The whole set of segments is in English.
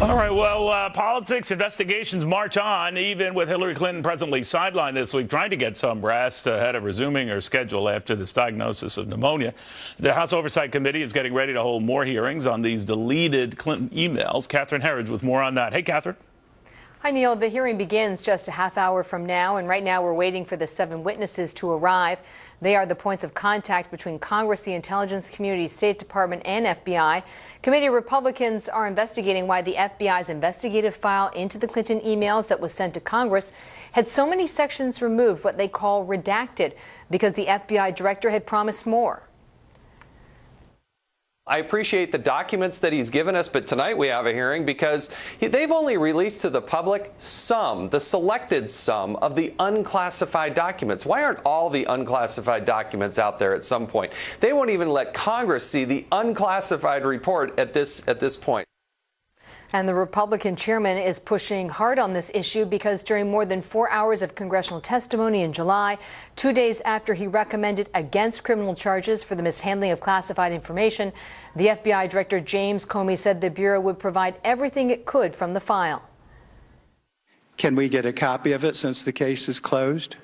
All right, well, politics investigations march on, even with Hillary Clinton presently sidelined this week, trying to get some rest ahead of resuming her schedule after this diagnosis of pneumonia. The House Oversight Committee is getting ready to hold more hearings on these deleted Clinton emails. Catherine Herridge with more on that. Hey, Catherine. Hi, Neil. The hearing begins just a half hour from now, and right now we're waiting for the 7 witnesses to arrive. They are the points of contact between Congress, the intelligence community, State Department, and FBI. Committee Republicans are investigating why the FBI's investigative file into the Clinton emails that was sent to Congress had so many sections removed, what they call redacted, because the FBI director had promised more. I appreciate the documents that he's given us, but tonight we have a hearing because they've only released to the public the selected sum of the unclassified documents. Why aren't all the unclassified documents out there at some point? They won't even let Congress see the unclassified report at this point. And the Republican chairman is pushing hard on this issue because during more than 4 hours of congressional testimony in July, 2 days after he recommended against criminal charges for the mishandling of classified information, the FBI Director James Comey said the Bureau would provide everything it could from the file. Can we get a copy of it since the case is closed?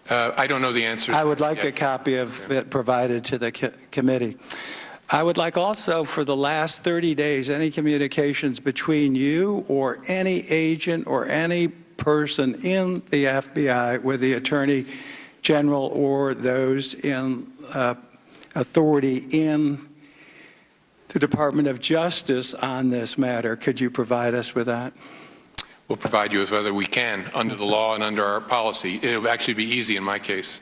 I don't know the answer. I would like a copy of it provided to the committee. I would like also for the last 30 days, any communications between you or any agent or any person in the FBI with the Attorney General or those in authority in the Department of Justice on this matter. Could you provide us with that? We'll provide you with whether we can under the law and under our policy. It'll actually be easy in my case.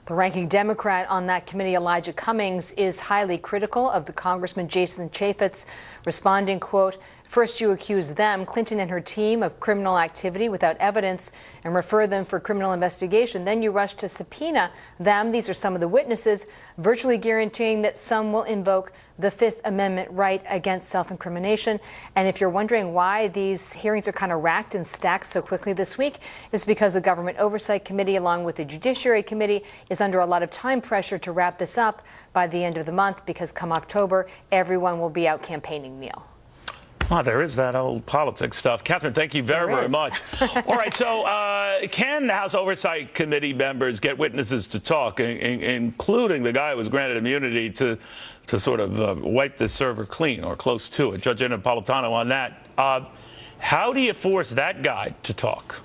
The ranking Democrat on that committee, Elijah Cummings, is highly critical of the Congressman Jason Chaffetz, responding, quote, "First you accuse them, Clinton and her team, of criminal activity without evidence and refer them for criminal investigation. Then you rush to subpoena them, these are some of the witnesses, virtually guaranteeing that some will invoke the Fifth Amendment right against self-incrimination." And if you're wondering why these hearings are kind of racked and stacked so quickly this week, it's because the Government Oversight Committee, along with the Judiciary Committee, is under a lot of time pressure to wrap this up by the end of the month, because come October, everyone will be out campaigning, Neil. Oh, there is that old politics stuff. Catherine, thank you very much. All right, so can the House Oversight Committee members get witnesses to talk, including the guy who was granted immunity to sort of wipe this server clean or close to it? Judge Napolitano on that. How do you force that guy to talk?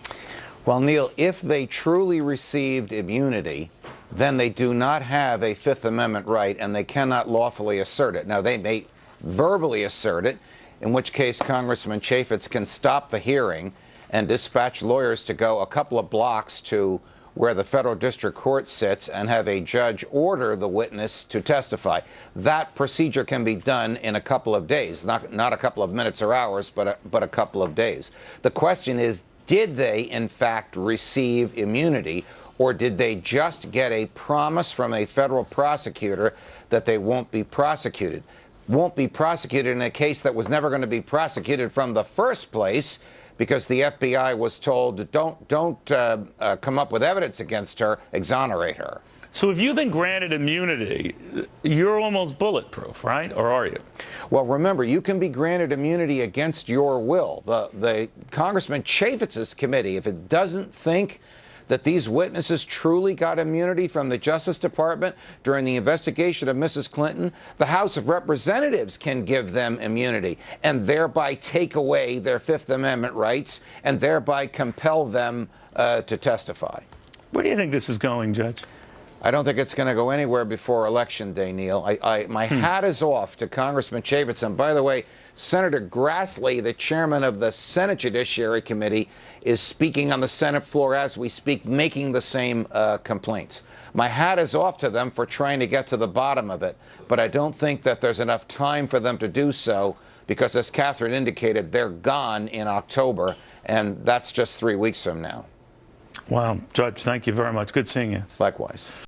Well, Neil, if they truly received immunity, then they do not have a Fifth Amendment right and they cannot lawfully assert it. Now, they may verbally assert it, in which case Congressman Chaffetz can stop the hearing and dispatch lawyers to go a couple of blocks to where the federal district court sits and have a judge order the witness to testify. That procedure can be done in a couple of days, not a couple of minutes or hours, but a couple of days. The question is, did they in fact receive immunity, or did they just get a promise from a federal prosecutor that they won't be prosecuted? Won't be prosecuted in a case that was never going to be prosecuted from the first place, because the FBI was told, don't come up with evidence against her, exonerate her. So if you've been granted immunity, you're almost bulletproof, right? Or are you? Well, remember, you can be granted immunity against your will. The Congressman Chaffetz's committee, if it doesn't think that these witnesses truly got immunity from the Justice Department during the investigation of Mrs. Clinton, the House of Representatives can give them immunity and thereby take away their Fifth Amendment rights and thereby compel them to testify. Where do you think this is going, Judge? I don't think it's going to go anywhere before Election Day, Neil. My hat is off to Congressman Chaffetz. And by the way, Senator Grassley, the chairman of the Senate Judiciary Committee, is speaking on the Senate floor as we speak, making the same complaints. My hat is off to them for trying to get to the bottom of it, but I don't think that there's enough time for them to do so, because as Catherine indicated, they're gone in October, and that's just 3 weeks from now. Wow. Judge, thank you very much. Good seeing you. Likewise.